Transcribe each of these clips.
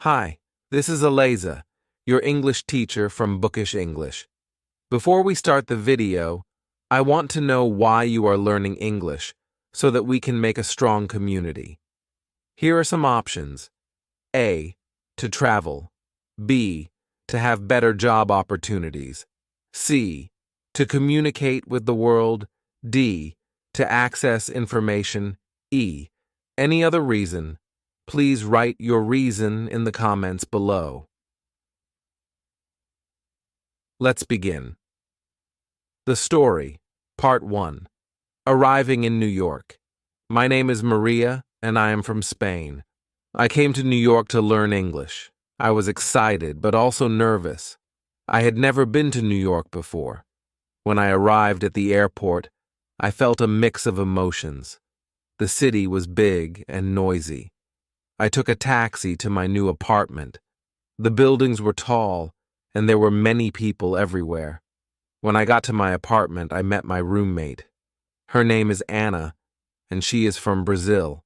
Hi, this is Eliza, your English teacher from Bookish English. Before we start the video, I want to know why you are learning English so that we can make a strong community. Here are some options. A. To travel. B. To have better job opportunities. C. To communicate with the world. D. To access information. E. Any other reason? Please write your reason in the comments below. Let's begin. The story, Part 1. Arriving in New York. My name is Maria, and I am from Spain. I came to New York to learn English. I was excited, but also nervous. I had never been to New York before. When I arrived at the airport, I felt a mix of emotions. The city was big and noisy. I took a taxi to my new apartment. The buildings were tall, and there were many people everywhere. When I got to my apartment, I met my roommate. Her name is Anna, and she is from Brazil.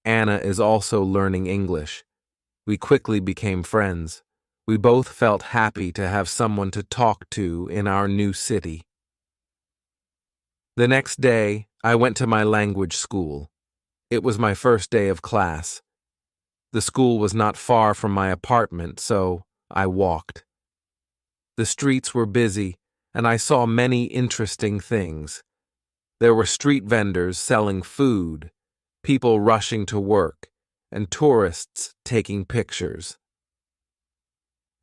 Anna is also learning English. We quickly became friends. We both felt happy to have someone to talk to in our new city. The next day, I went to my language school. It was my first day of class. The school was not far from my apartment, so I walked. The streets were busy, and I saw many interesting things. There were street vendors selling food, people rushing to work, and tourists taking pictures.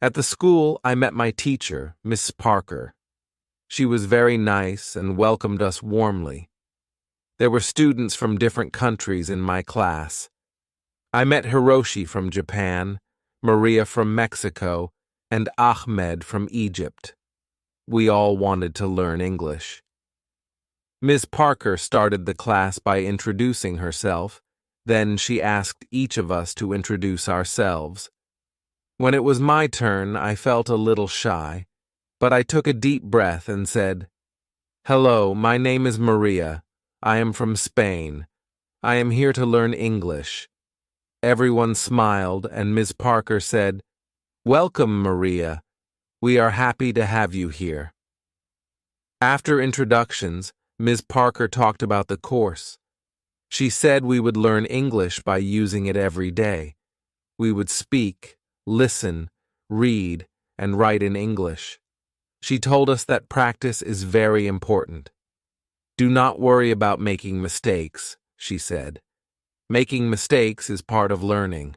At the school, I met my teacher, Miss Parker. She was very nice and welcomed us warmly. There were students from different countries in my class. I met Hiroshi from Japan, Maria from Mexico, and Ahmed from Egypt. We all wanted to learn English. Ms. Parker started the class by introducing herself. Then she asked each of us to introduce ourselves. When it was my turn, I felt a little shy, but I took a deep breath and said, "Hello, my name is Maria. I am from Spain. I am here to learn English." Everyone smiled, and Ms. Parker said, "Welcome, Maria. We are happy to have you here." After introductions, Ms. Parker talked about the course. She said we would learn English by using it every day. We would speak, listen, read, and write in English. She told us that practice is very important. "Do not worry about making mistakes," she said. "Making mistakes is part of learning."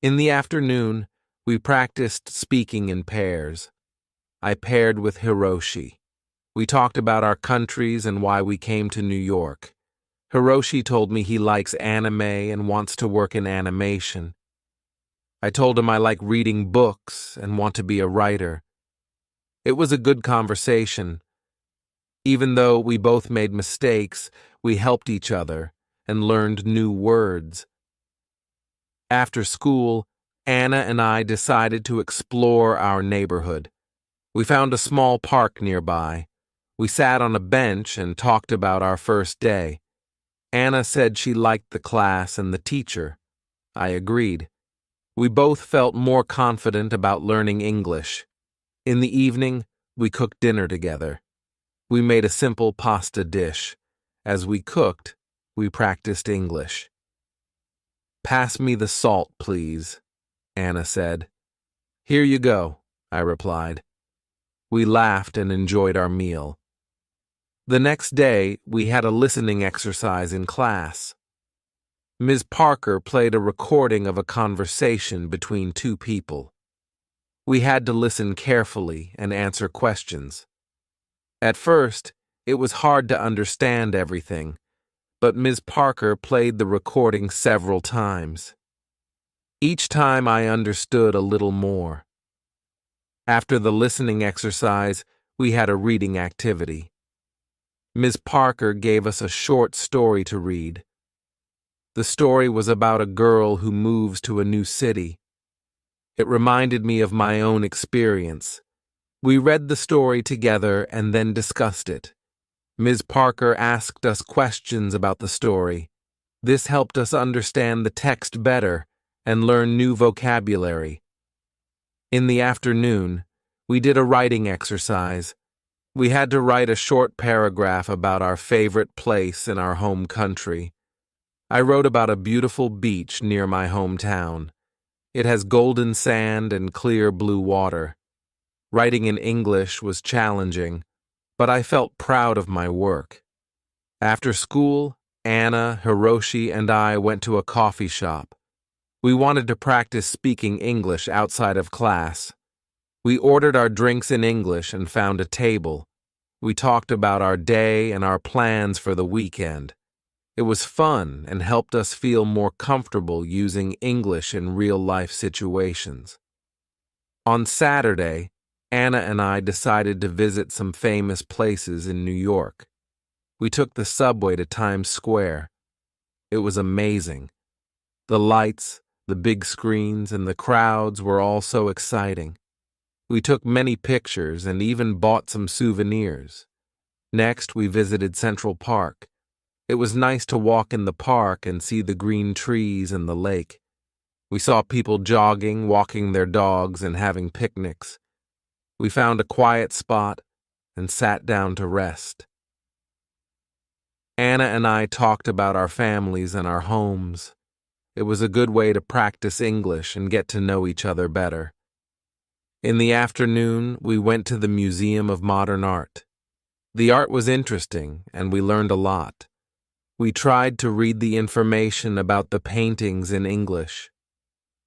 In the afternoon, we practiced speaking in pairs. I paired with Hiroshi. We talked about our countries and why we came to New York. Hiroshi told me he likes anime and wants to work in animation. I told him I like reading books and want to be a writer. It was a good conversation. Even though we both made mistakes, we helped each other and learned new words. After school, Anna and I decided to explore our neighborhood. We found a small park nearby. We sat on a bench and talked about our first day. Anna said she liked the class and the teacher. I agreed. We both felt more confident about learning English. In the evening, we cooked dinner together. We made a simple pasta dish. As we cooked, we practiced English. "Pass me the salt, please," Anna said. "Here you go," I replied. We laughed and enjoyed our meal. The next day, we had a listening exercise in class. Ms. Parker played a recording of a conversation between two people. We had to listen carefully and answer questions. At first, it was hard to understand everything, but Ms. Parker played the recording several times. Each time I understood a little more. After the listening exercise, we had a reading activity. Ms. Parker gave us a short story to read. The story was about a girl who moves to a new city. It reminded me of my own experience. We read the story together and then discussed it. Ms. Parker asked us questions about the story. This helped us understand the text better and learn new vocabulary. In the afternoon, we did a writing exercise. We had to write a short paragraph about our favorite place in our home country. I wrote about a beautiful beach near my hometown. It has golden sand and clear blue water. Writing in English was challenging, but I felt proud of my work. After school, Anna, Hiroshi, and I went to a coffee shop. We wanted to practice speaking English outside of class. We ordered our drinks in English and found a table. We talked about our day and our plans for the weekend. It was fun and helped us feel more comfortable using English in real-life situations. On Saturday, Anna and I decided to visit some famous places in New York. We took the subway to Times Square. It was amazing. The lights, the big screens, and the crowds were all so exciting. We took many pictures and even bought some souvenirs. Next, we visited Central Park. It was nice to walk in the park and see the green trees and the lake. We saw people jogging, walking their dogs, and having picnics. We found a quiet spot and sat down to rest. Anna and I talked about our families and our homes. It was a good way to practice English and get to know each other better. In the afternoon, we went to the Museum of Modern Art. The art was interesting, and we learned a lot. We tried to read the information about the paintings in English.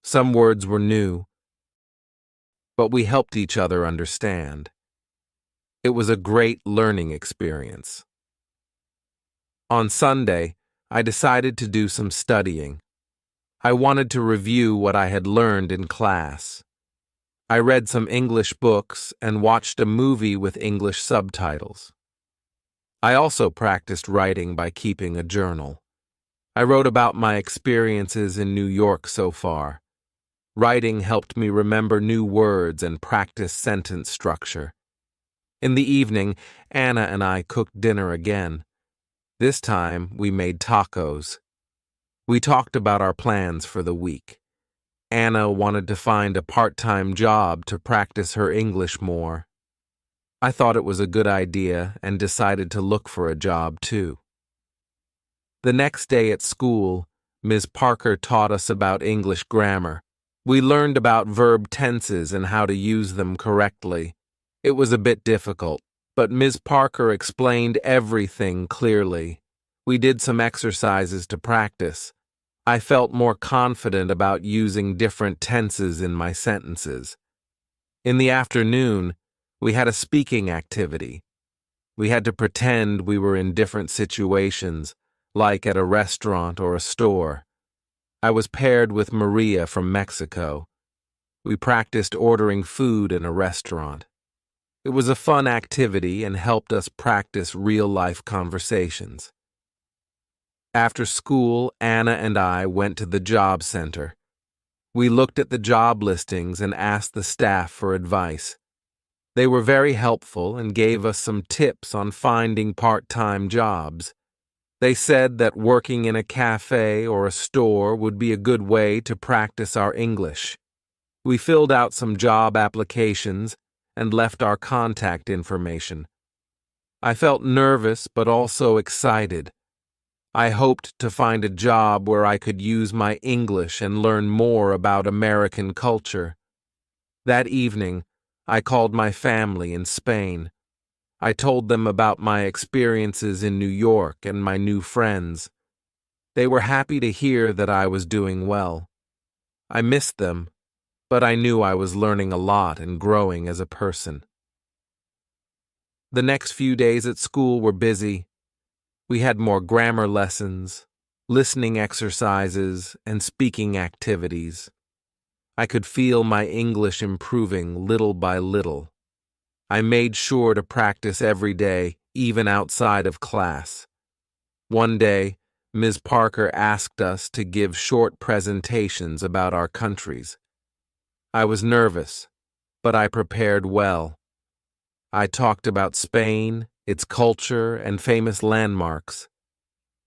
Some words were new, but we helped each other understand. It was a great learning experience. On Sunday, I decided to do some studying. I wanted to review what I had learned in class. I read some English books and watched a movie with English subtitles. I also practiced writing by keeping a journal. I wrote about my experiences in New York so far. Writing helped me remember new words and practice sentence structure. In the evening, Anna and I cooked dinner again. This time, we made tacos. We talked about our plans for the week. Anna wanted to find a part-time job to practice her English more. I thought it was a good idea and decided to look for a job too. The next day at school, Ms. Parker taught us about English grammar. We learned about verb tenses and how to use them correctly. It was a bit difficult, but Ms. Parker explained everything clearly. We did some exercises to practice. I felt more confident about using different tenses in my sentences. In the afternoon, we had a speaking activity. We had to pretend we were in different situations, like at a restaurant or a store. I was paired with Maria from Mexico. We practiced ordering food in a restaurant. It was a fun activity and helped us practice real-life conversations. After school, Anna and I went to the job center. We looked at the job listings and asked the staff for advice. They were very helpful and gave us some tips on finding part-time jobs. They said that working in a cafe or a store would be a good way to practice our English. We filled out some job applications and left our contact information. I felt nervous but also excited. I hoped to find a job where I could use my English and learn more about American culture. That evening, I called my family in Spain. I told them about my experiences in New York and my new friends. They were happy to hear that I was doing well. I missed them, but I knew I was learning a lot and growing as a person. The next few days at school were busy. We had more grammar lessons, listening exercises, and speaking activities. I could feel my English improving little by little. I made sure to practice every day, even outside of class. One day, Ms. Parker asked us to give short presentations about our countries. I was nervous, but I prepared well. I talked about Spain, its culture, and famous landmarks.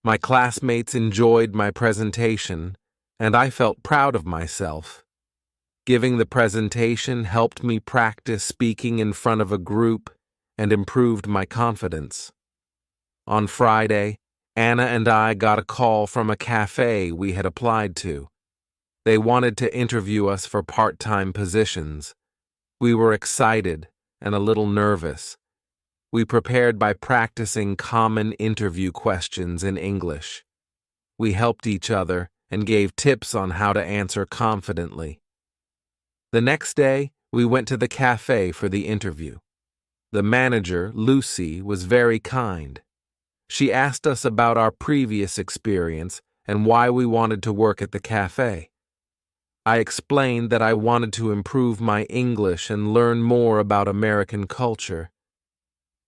My classmates enjoyed my presentation, and I felt proud of myself. Giving the presentation helped me practice speaking in front of a group and improved my confidence. On Friday, Anna and I got a call from a cafe we had applied to. They wanted to interview us for part-time positions. We were excited and a little nervous. We prepared by practicing common interview questions in English. We helped each other and gave tips on how to answer confidently. The next day, we went to the cafe for the interview. The manager, Lucy, was very kind. She asked us about our previous experience and why we wanted to work at the cafe. I explained that I wanted to improve my English and learn more about American culture.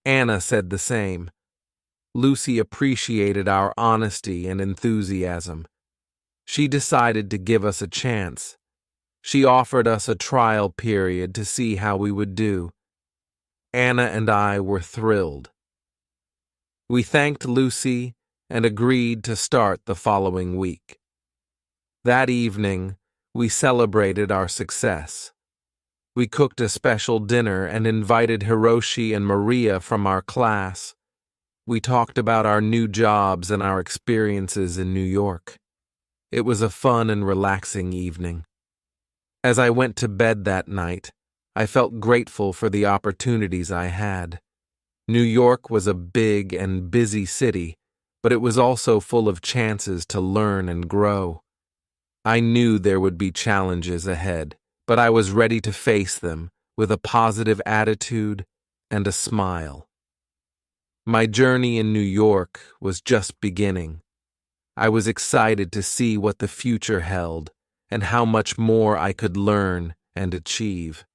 Anna said the same. Lucy appreciated our honesty and enthusiasm. She decided to give us a chance. She offered us a trial period to see how we would do. Anna and I were thrilled. We thanked Lucy and agreed to start the following week. That evening, we celebrated our success. We cooked a special dinner and invited Hiroshi and Maria from our class. We talked about our new jobs and our experiences in New York. It was a fun and relaxing evening. As I went to bed that night, I felt grateful for the opportunities I had. New York was a big and busy city, but it was also full of chances to learn and grow. I knew there would be challenges ahead, but I was ready to face them with a positive attitude and a smile. My journey in New York was just beginning. I was excited to see what the future held and how much more I could learn and achieve.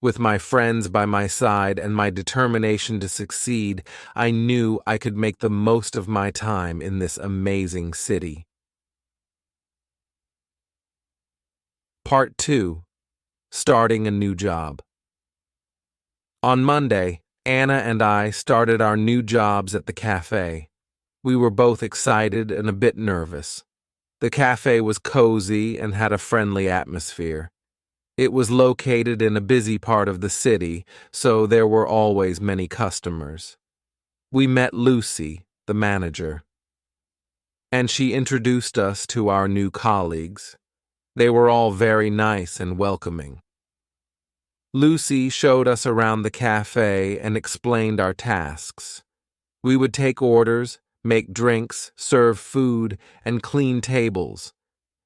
With my friends by my side and my determination to succeed, I knew I could make the most of my time in this amazing city. Part 2. Starting a new job. On Monday, Anna and I started our new jobs at the cafe. We were both excited and a bit nervous. The cafe was cozy and had a friendly atmosphere. It was located in a busy part of the city, so there were always many customers. We met Lucy, the manager, and she introduced us to our new colleagues. They were all very nice and welcoming. Lucy showed us around the cafe and explained our tasks. We would take orders, make drinks, serve food, and clean tables.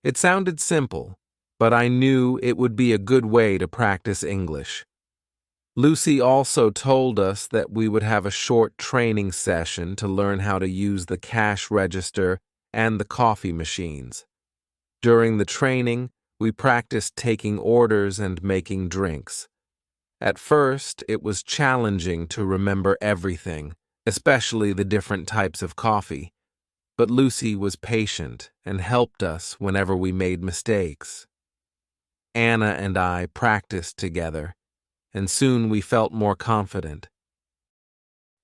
It sounded simple, but I knew it would be a good way to practice English. Lucy also told us that we would have a short training session to learn how to use the cash register and the coffee machines. During the training, we practiced taking orders and making drinks. At first, it was challenging to remember everything, especially the different types of coffee. But Lucy was patient and helped us whenever we made mistakes. Anna and I practiced together, and soon we felt more confident.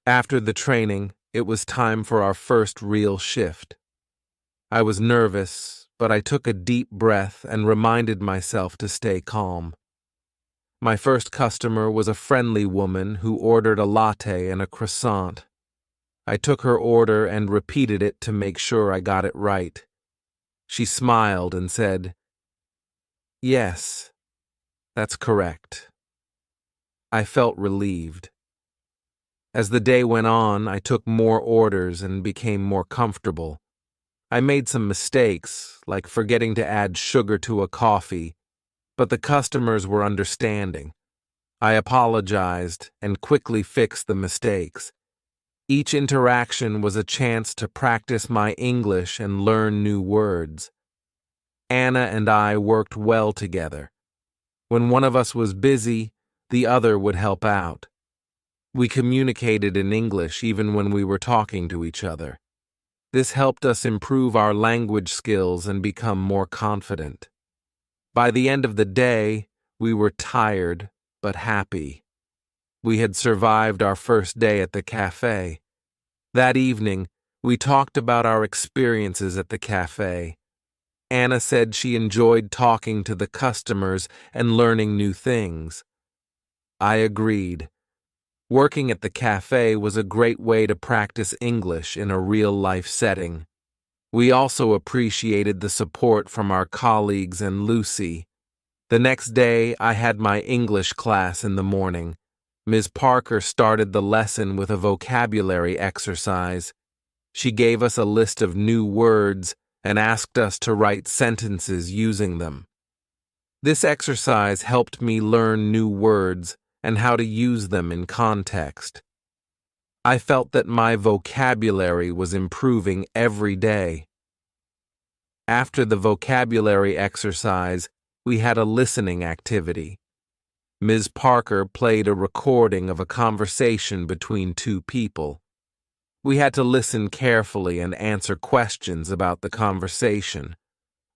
After the training, it was time for our first real shift. I was nervous, but I took a deep breath and reminded myself to stay calm. My first customer was a friendly woman who ordered a latte and a croissant. I took her order and repeated it to make sure I got it right. She smiled and said, "Yes, that's correct." I felt relieved. As the day went on, I took more orders and became more comfortable. I made some mistakes, like forgetting to add sugar to a coffee, but the customers were understanding. I apologized and quickly fixed the mistakes. Each interaction was a chance to practice my English and learn new words. Anna and I worked well together. When one of us was busy, the other would help out. We communicated in English even when we were talking to each other. This helped us improve our language skills and become more confident. By the end of the day, we were tired but happy. We had survived our first day at the cafe. That evening, we talked about our experiences at the cafe. Anna said she enjoyed talking to the customers and learning new things. I agreed. Working at the cafe was a great way to practice English in a real-life setting. We also appreciated the support from our colleagues and Lucy. The next day, I had my English class in the morning. Ms. Parker started the lesson with a vocabulary exercise. She gave us a list of new words and asked us to write sentences using them. This exercise helped me learn new words and how to use them in context. I felt that my vocabulary was improving every day. After the vocabulary exercise, we had a listening activity. Ms. Parker played a recording of a conversation between two people. We had to listen carefully and answer questions about the conversation.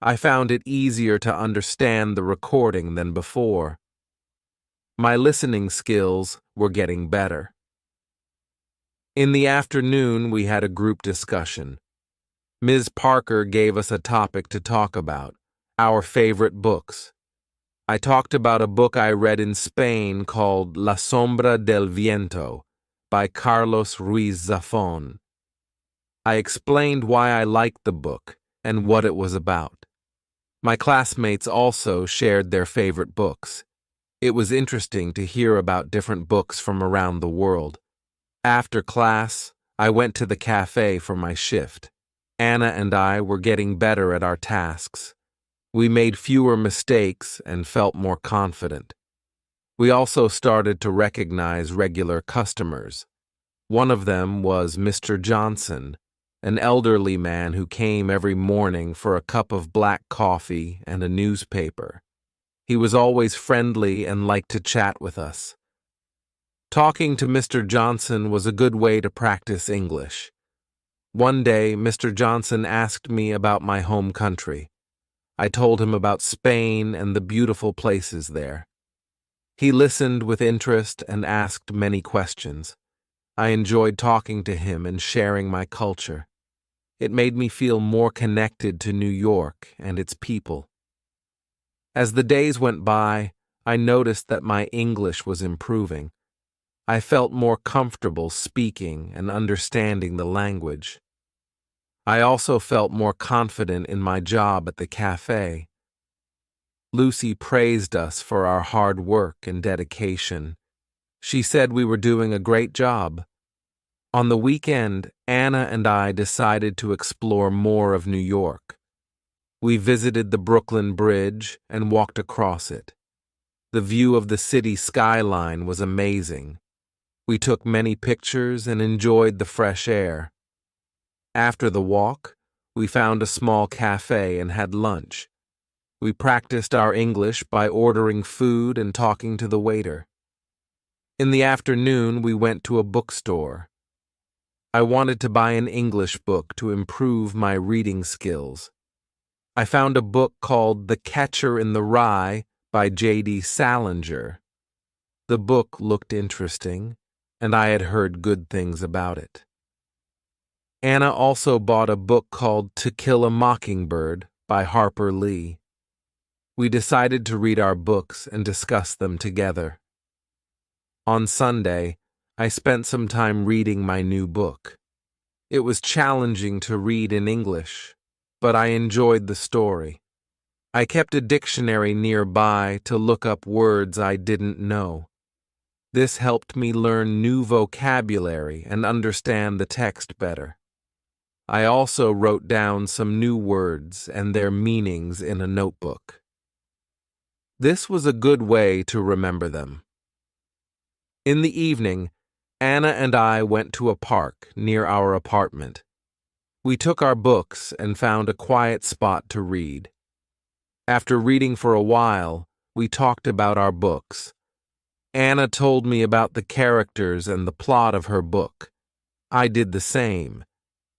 I found it easier to understand the recording than before. My listening skills were getting better. In the afternoon, we had a group discussion. Ms. Parker gave us a topic to talk about, our favorite books. I talked about a book I read in Spain called La Sombra del Viento by Carlos Ruiz Zafón. I explained why I liked the book and what it was about. My classmates also shared their favorite books. It was interesting to hear about different books from around the world. After class, I went to the cafe for my shift. Anna and I were getting better at our tasks. We made fewer mistakes and felt more confident. We also started to recognize regular customers. One of them was Mr. Johnson, an elderly man who came every morning for a cup of black coffee and a newspaper. He was always friendly and liked to chat with us. Talking to Mr. Johnson was a good way to practice English. One day, Mr. Johnson asked me about my home country. I told him about Spain and the beautiful places there. He listened with interest and asked many questions. I enjoyed talking to him and sharing my culture. It made me feel more connected to New York and its people. As the days went by, I noticed that my English was improving. I felt more comfortable speaking and understanding the language. I also felt more confident in my job at the cafe. Lucy praised us for our hard work and dedication. She said we were doing a great job. On the weekend, Anna and I decided to explore more of New York. We visited the Brooklyn Bridge and walked across it. The view of the city skyline was amazing. We took many pictures and enjoyed the fresh air. After the walk, we found a small cafe and had lunch. We practiced our English by ordering food and talking to the waiter. In the afternoon, we went to a bookstore. I wanted to buy an English book to improve my reading skills. I found a book called The Catcher in the Rye by J.D. Salinger. The book looked interesting, and I had heard good things about it. Anna also bought a book called To Kill a Mockingbird by Harper Lee. We decided to read our books and discuss them together. On Sunday, I spent some time reading my new book. It was challenging to read in English, but I enjoyed the story. I kept a dictionary nearby to look up words I didn't know. This helped me learn new vocabulary and understand the text better. I also wrote down some new words and their meanings in a notebook. This was a good way to remember them. In the evening, Anna and I went to a park near our apartment. We took our books and found a quiet spot to read. After reading for a while, we talked about our books. Anna told me about the characters and the plot of her book. I did the same.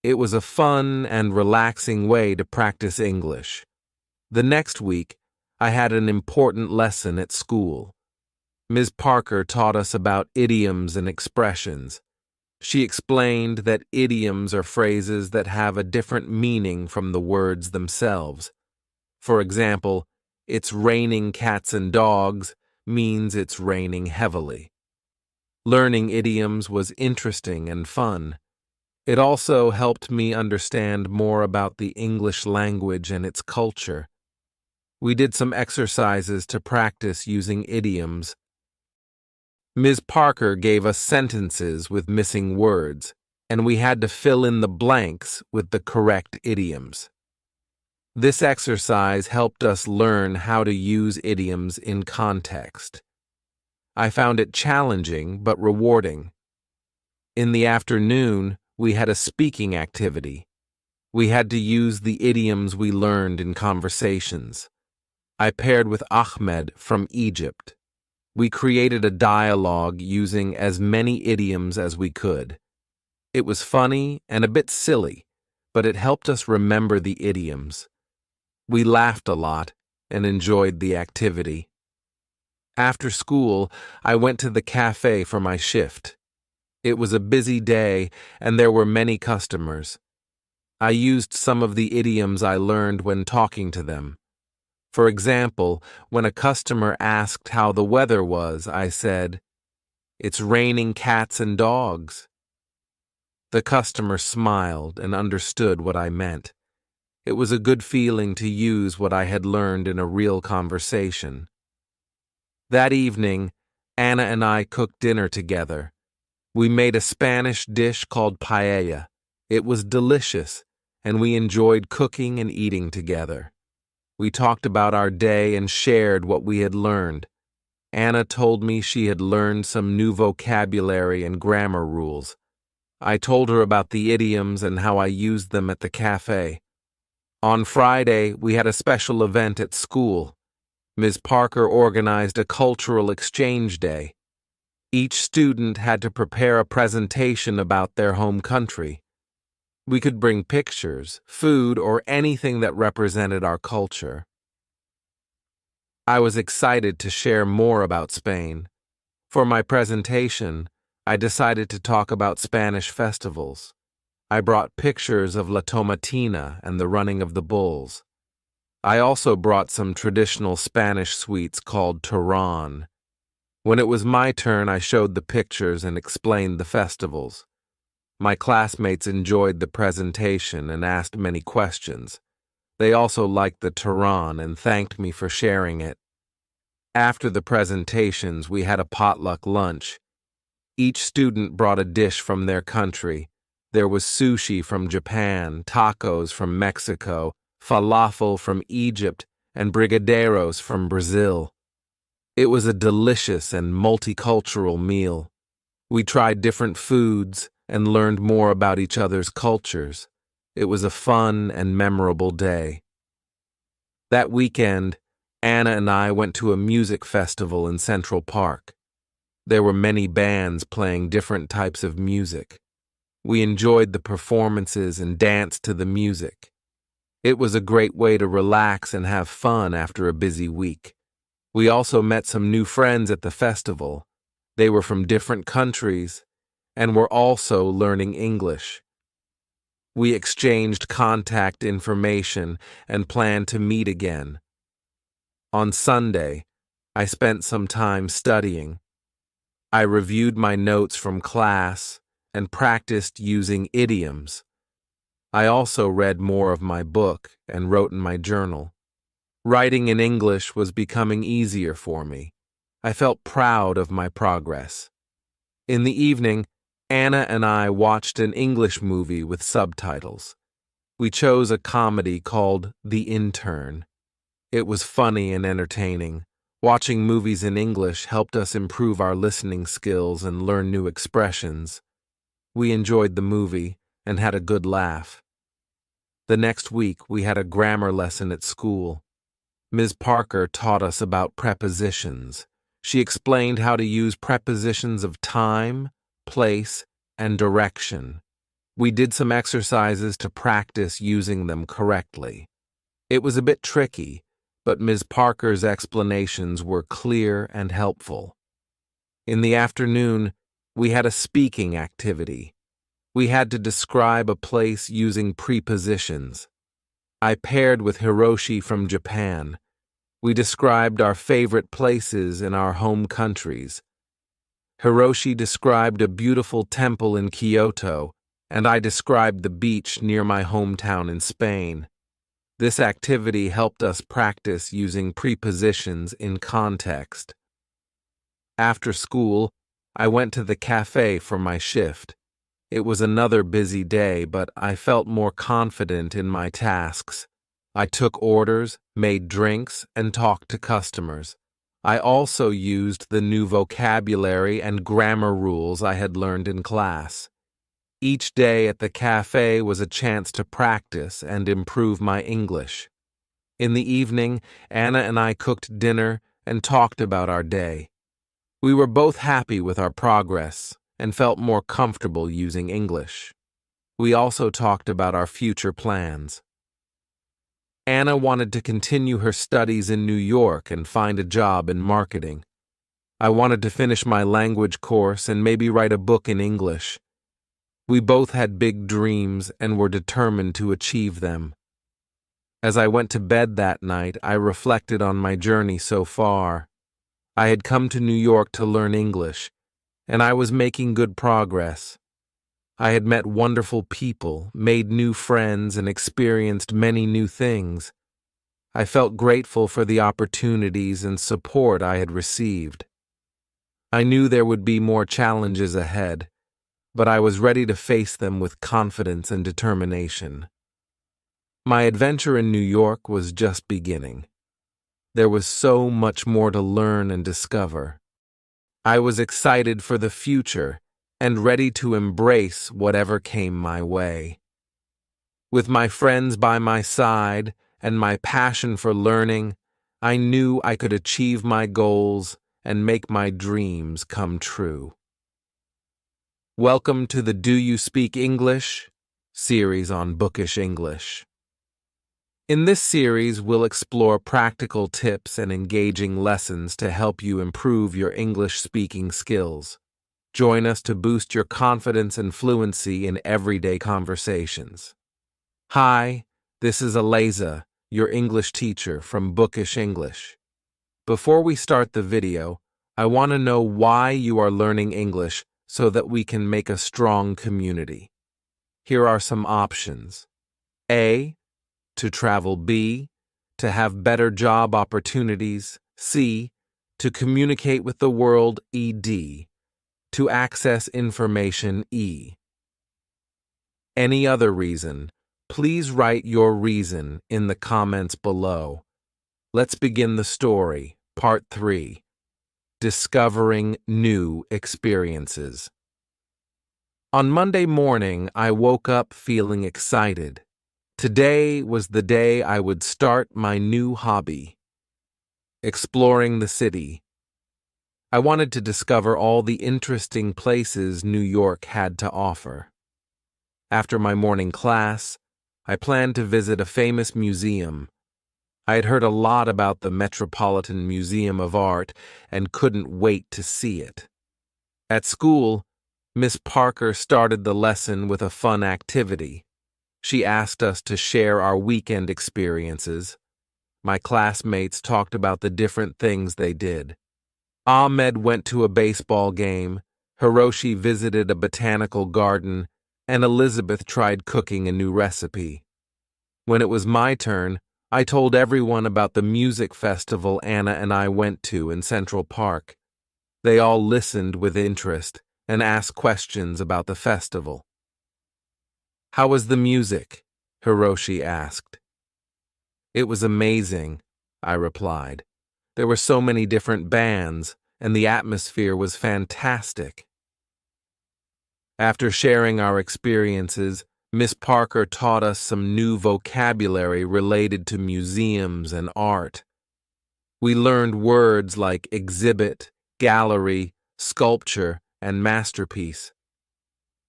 It was a fun and relaxing way to practice English. The next week, I had an important lesson at school. Ms. Parker taught us about idioms and expressions. She explained that idioms are phrases that have a different meaning from the words themselves. For example, "It's raining cats and dogs" means it's raining heavily. Learning idioms was interesting and fun. It also helped me understand more about the English language and its culture. We did some exercises to practice using idioms. Ms. Parker gave us sentences with missing words, and we had to fill in the blanks with the correct idioms. This exercise helped us learn how to use idioms in context. I found it challenging but rewarding. In the afternoon, we had a speaking activity. We had to use the idioms we learned in conversations. I paired with Ahmed from Egypt. We created a dialogue using as many idioms as we could. It was funny and a bit silly, but it helped us remember the idioms. We laughed a lot and enjoyed the activity. After school, I went to the cafe for my shift. It was a busy day, and there were many customers. I used some of the idioms I learned when talking to them. For example, when a customer asked how the weather was, I said, "It's raining cats and dogs." The customer smiled and understood what I meant. It was a good feeling to use what I had learned in a real conversation. That evening, Anna and I cooked dinner together. We made a Spanish dish called paella. It was delicious, and we enjoyed cooking and eating together. We talked about our day and shared what we had learned. Anna told me she had learned some new vocabulary and grammar rules. I told her about the idioms and how I used them at the cafe. On Friday, we had a special event at school. Ms. Parker organized a cultural exchange day. Each student had to prepare a presentation about their home country. We could bring pictures, food, or anything that represented our culture. I was excited to share more about Spain. For my presentation, I decided to talk about Spanish festivals. I brought pictures of La Tomatina and the running of the bulls. I also brought some traditional Spanish sweets called turrón. When it was my turn, I showed the pictures and explained the festivals. My classmates enjoyed the presentation and asked many questions. They also liked the turrón and thanked me for sharing it. After the presentations, we had a potluck lunch. Each student brought a dish from their country. There was sushi from Japan, tacos from Mexico, falafel from Egypt, and brigadeiros from Brazil. It was a delicious and multicultural meal. We tried different foods and learned more about each other's cultures. It was a fun and memorable day. That weekend, Anna and I went to a music festival in Central Park. There were many bands playing different types of music. We enjoyed the performances and danced to the music. It was a great way to relax and have fun after a busy week. We also met some new friends at the festival. They were from different countries and were also learning English. We exchanged contact information and planned to meet again. On Sunday, I spent some time studying. I reviewed my notes from class and practiced using idioms. I also read more of my book and wrote in my journal. Writing in English was becoming easier for me. I felt proud of my progress. In the evening, Anna and I watched an English movie with subtitles. We chose a comedy called The Intern. It was funny and entertaining. Watching movies in English helped us improve our listening skills and learn new expressions. We enjoyed the movie and had a good laugh. The next week, we had a grammar lesson at school. Ms. Parker taught us about prepositions. She explained how to use prepositions of time, place, and direction. We did some exercises to practice using them correctly. It was a bit tricky, but Ms. Parker's explanations were clear and helpful. In the afternoon, we had a speaking activity. We had to describe a place using prepositions. I paired with Hiroshi from Japan. We described our favorite places in our home countries. Hiroshi described a beautiful temple in Kyoto, and I described the beach near my hometown in Spain. This activity helped us practice using prepositions in context. After school, I went to the cafe for my shift. It was another busy day, but I felt more confident in my tasks. I took orders, made drinks, and talked to customers. I also used the new vocabulary and grammar rules I had learned in class. Each day at the cafe was a chance to practice and improve my English. In the evening, Anna and I cooked dinner and talked about our day. We were both happy with our progress and felt more comfortable using English. We also talked about our future plans. Anna wanted to continue her studies in New York and find a job in marketing. I wanted to finish my language course and maybe write a book in English. We both had big dreams and were determined to achieve them. As I went to bed that night, I reflected on my journey so far. I had come to New York to learn English, and I was making good progress. I had met wonderful people, made new friends, and experienced many new things. I felt grateful for the opportunities and support I had received. I knew there would be more challenges ahead, but I was ready to face them with confidence and determination. My adventure in New York was just beginning. There was so much more to learn and discover. I was excited for the future and ready to embrace whatever came my way. With my friends by my side and my passion for learning, I knew I could achieve my goals and make my dreams come true. Welcome to the Do You Speak English series on Bookish English. In this series, we'll explore practical tips and engaging lessons to help you improve your English speaking skills. Join us to boost your confidence and fluency in everyday conversations. Hi, this is Eliza, your English teacher from Bookish English. Before we start the video, I want to know why you are learning English so that we can make a strong community. Here are some options. A, to travel. B, to have better job opportunities. C, to communicate with the world. ED, to access information. E. Any other reason, please write your reason in the comments below. Let's begin the story, Part 3. Discovering New Experiences. On Monday morning, I woke up feeling excited. Today was the day I would start my new hobby, exploring the city. I wanted to discover all the interesting places New York had to offer. After my morning class, I planned to visit a famous museum. I had heard a lot about the Metropolitan Museum of Art and couldn't wait to see it. At school, Miss Parker started the lesson with a fun activity. She asked us to share our weekend experiences. My classmates talked about the different things they did. Ahmed went to a baseball game, Hiroshi visited a botanical garden, and Elizabeth tried cooking a new recipe. When it was my turn, I told everyone about the music festival Anna and I went to in Central Park. They all listened with interest and asked questions about the festival. "How was the music?" Hiroshi asked. "It was amazing," I replied. "There were so many different bands, and the atmosphere was fantastic." After sharing our experiences, Miss Parker taught us some new vocabulary related to museums and art. We learned words like exhibit, gallery, sculpture, and masterpiece.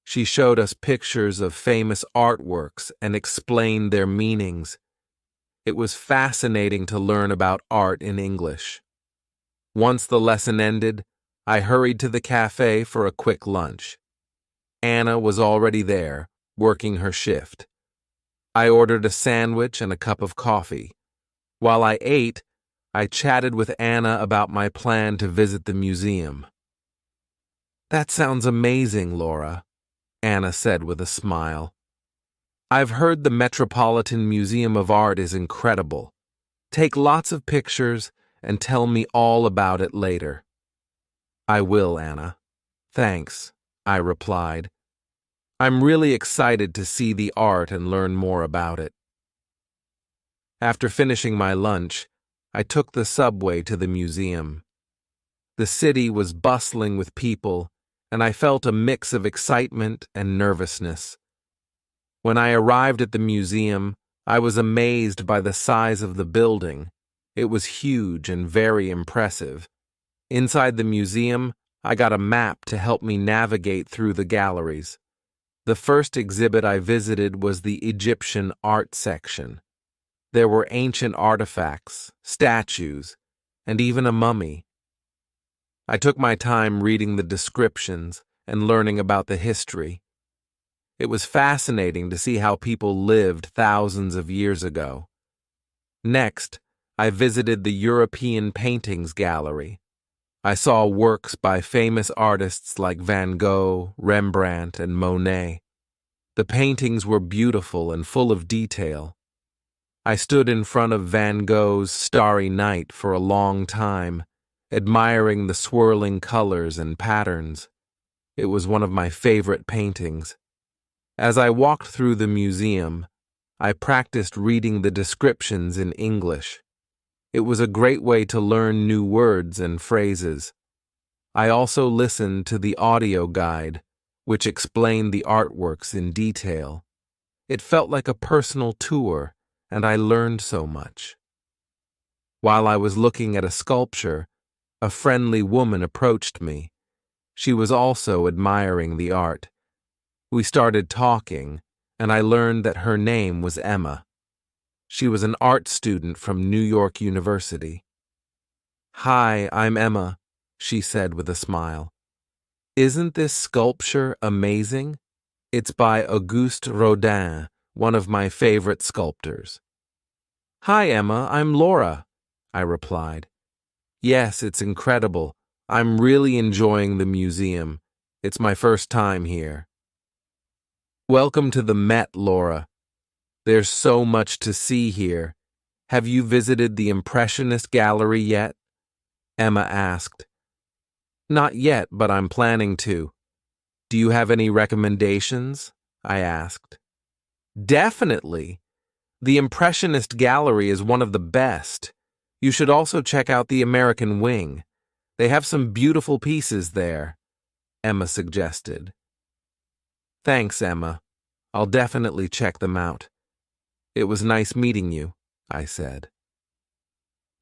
She showed us pictures of famous artworks and explained their meanings. It was fascinating to learn about art in English. Once the lesson ended, I hurried to the cafe for a quick lunch. Anna was already there, working her shift. I ordered a sandwich and a cup of coffee. While I ate, I chatted with Anna about my plan to visit the museum. "That sounds amazing, Laura," Anna said with a smile. "I've heard the Metropolitan Museum of Art is incredible. Take lots of pictures and tell me all about it later." "I will, Anna." "Thanks," I replied. "I'm really excited to see the art and learn more about it." After finishing my lunch, I took the subway to the museum. The city was bustling with people, and I felt a mix of excitement and nervousness. When I arrived at the museum, I was amazed by the size of the building. It was huge and very impressive. Inside the museum, I got a map to help me navigate through the galleries. The first exhibit I visited was the Egyptian art section. There were ancient artifacts, statues, and even a mummy. I took my time reading the descriptions and learning about the history. It was fascinating to see how people lived thousands of years ago. Next, I visited the European Paintings Gallery. I saw works by famous artists like Van Gogh, Rembrandt, and Monet. The paintings were beautiful and full of detail. I stood in front of Van Gogh's Starry Night for a long time, admiring the swirling colors and patterns. It was one of my favorite paintings. As I walked through the museum, I practiced reading the descriptions in English. It was a great way to learn new words and phrases. I also listened to the audio guide, which explained the artworks in detail. It felt like a personal tour, and I learned so much. While I was looking at a sculpture, a friendly woman approached me. She was also admiring the art. We started talking, and I learned that her name was Emma. She was an art student from New York University. "Hi, I'm Emma," she said with a smile. "Isn't this sculpture amazing? It's by Auguste Rodin, one of my favorite sculptors." "Hi, Emma, I'm Laura," I replied. "Yes, it's incredible. I'm really enjoying the museum. It's my first time here." "Welcome to the Met, Laura. There's so much to see here. Have you visited the Impressionist Gallery yet?" Emma asked. "Not yet, but I'm planning to." "Do you have any recommendations?" I asked. "Definitely. The Impressionist Gallery is one of the best. You should also check out the American Wing. They have some beautiful pieces there," Emma suggested. "Thanks, Emma. I'll definitely check them out." "It was nice meeting you," I said.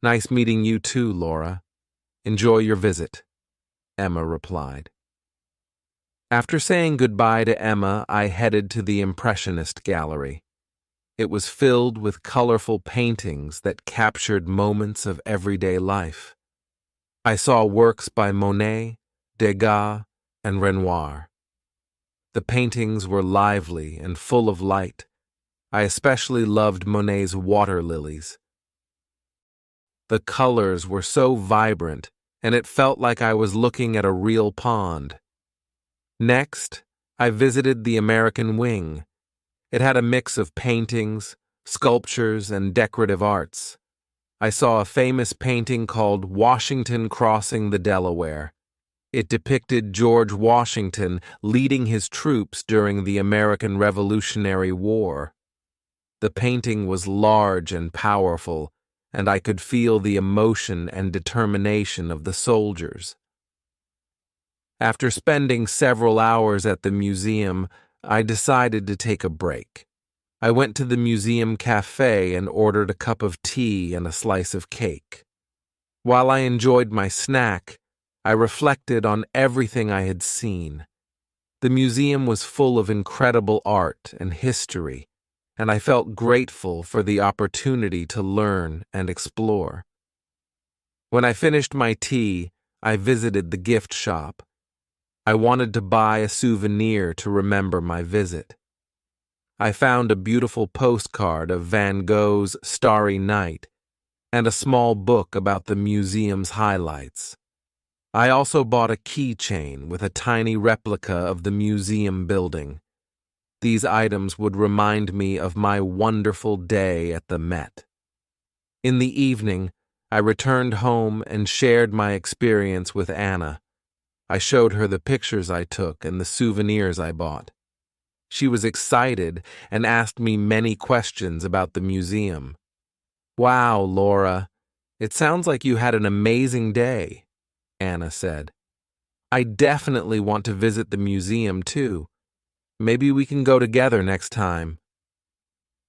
"Nice meeting you too, Laura. Enjoy your visit," Emma replied. After saying goodbye to Emma, I headed to the Impressionist Gallery. It was filled with colorful paintings that captured moments of everyday life. I saw works by Monet, Degas, and Renoir. The paintings were lively and full of light. I especially loved Monet's water lilies. The colors were so vibrant, and it felt like I was looking at a real pond. Next, I visited the American Wing. It had a mix of paintings, sculptures, and decorative arts. I saw a famous painting called Washington Crossing the Delaware. It depicted George Washington leading his troops during the American Revolutionary War. The painting was large and powerful, and I could feel the emotion and determination of the soldiers. After spending several hours at the museum, I decided to take a break. I went to the museum cafe and ordered a cup of tea and a slice of cake. While I enjoyed my snack, I reflected on everything I had seen. The museum was full of incredible art and history, and I felt grateful for the opportunity to learn and explore. When I finished my tea, I visited the gift shop. I wanted to buy a souvenir to remember my visit. I found a beautiful postcard of Van Gogh's Starry Night and a small book about the museum's highlights. I also bought a keychain with a tiny replica of the museum building. These items would remind me of my wonderful day at the Met. In the evening, I returned home and shared my experience with Anna. I showed her the pictures I took and the souvenirs I bought. She was excited and asked me many questions about the museum. "Wow, Laura, it sounds like you had an amazing day," Anna said. "I definitely want to visit the museum too. Maybe we can go together next time."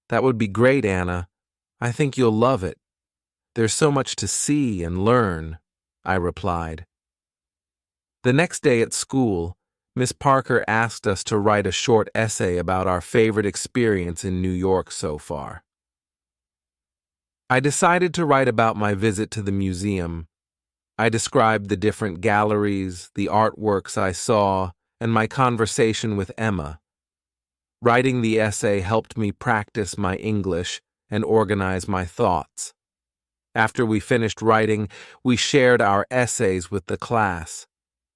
"That would be great, Anna. I think you'll love it. There's so much to see and learn," I replied. The next day at school, Miss Parker asked us to write a short essay about our favorite experience in New York so far. I decided to write about my visit to the museum. I described the different galleries, the artworks I saw, and my conversation with Emma. Writing the essay helped me practice my English and organize my thoughts. After we finished writing, we shared our essays with the class.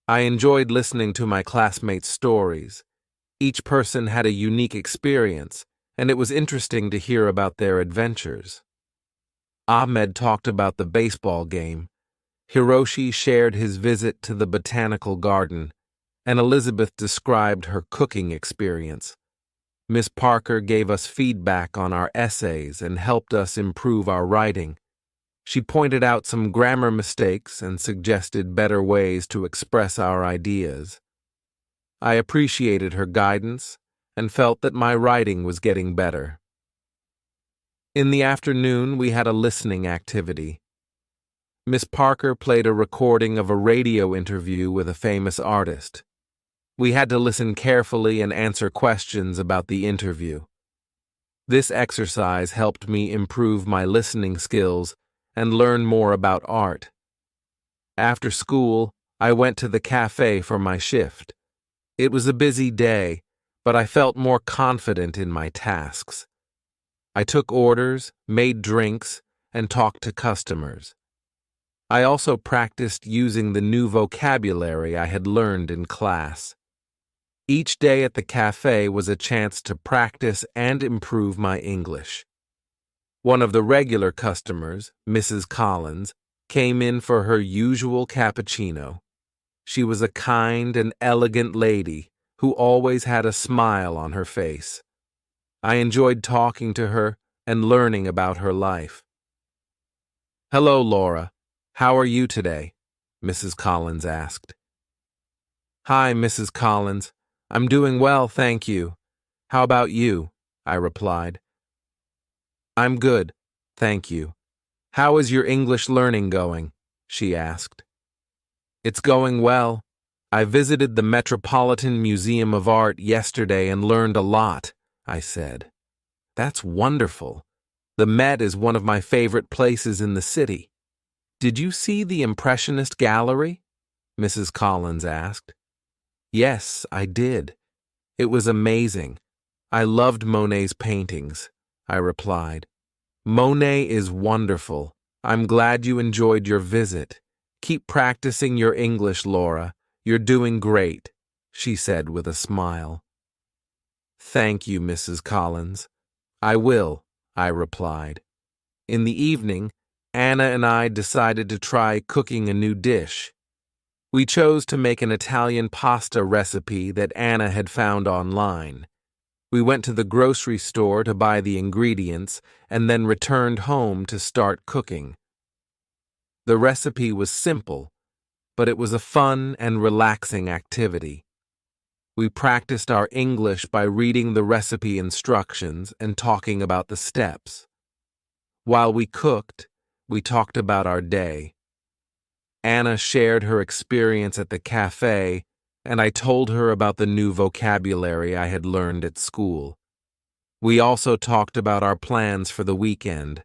I enjoyed listening to my classmates' stories. Each person had a unique experience, and it was interesting to hear about their adventures. Ahmed talked about the baseball game. Hiroshi shared his visit to the botanical garden, and Elizabeth described her cooking experience. Miss Parker gave us feedback on our essays and helped us improve our writing. She pointed out some grammar mistakes and suggested better ways to express our ideas. I appreciated her guidance and felt that my writing was getting better. In the afternoon, we had a listening activity. Miss Parker played a recording of a radio interview with a famous artist. We had to listen carefully and answer questions about the interview. This exercise helped me improve my listening skills and learn more about art. After school, I went to the cafe for my shift. It was a busy day, but I felt more confident in my tasks. I took orders, made drinks, and talked to customers. I also practiced using the new vocabulary I had learned in class. Each day at the cafe was a chance to practice and improve my English. One of the regular customers, Mrs. Collins, came in for her usual cappuccino. She was a kind and elegant lady who always had a smile on her face. I enjoyed talking to her and learning about her life. "Hello, Laura. How are you today?" Mrs. Collins asked. "Hi, Mrs. Collins. I'm doing well, thank you. How about you?" I replied. "I'm good, thank you. How is your English learning going?" she asked. "It's going well. I visited the Metropolitan Museum of Art yesterday and learned a lot," I said. "That's wonderful. The Met is one of my favorite places in the city." "Did you see the Impressionist gallery?" Mrs. Collins asked. "Yes, I did. It was amazing. I loved Monet's paintings," I replied. "Monet is wonderful. I'm glad you enjoyed your visit. Keep practicing your English, Laura. You're doing great," she said with a smile. "Thank you, Mrs. Collins. I will," I replied. In the evening, Anna and I decided to try cooking a new dish. We chose to make an Italian pasta recipe that Anna had found online. We went to the grocery store to buy the ingredients and then returned home to start cooking. The recipe was simple, but it was a fun and relaxing activity. We practiced our English by reading the recipe instructions and talking about the steps. While we cooked, we talked about our day. Anna shared her experience at the cafe, and I told her about the new vocabulary I had learned at school. We also talked about our plans for the weekend.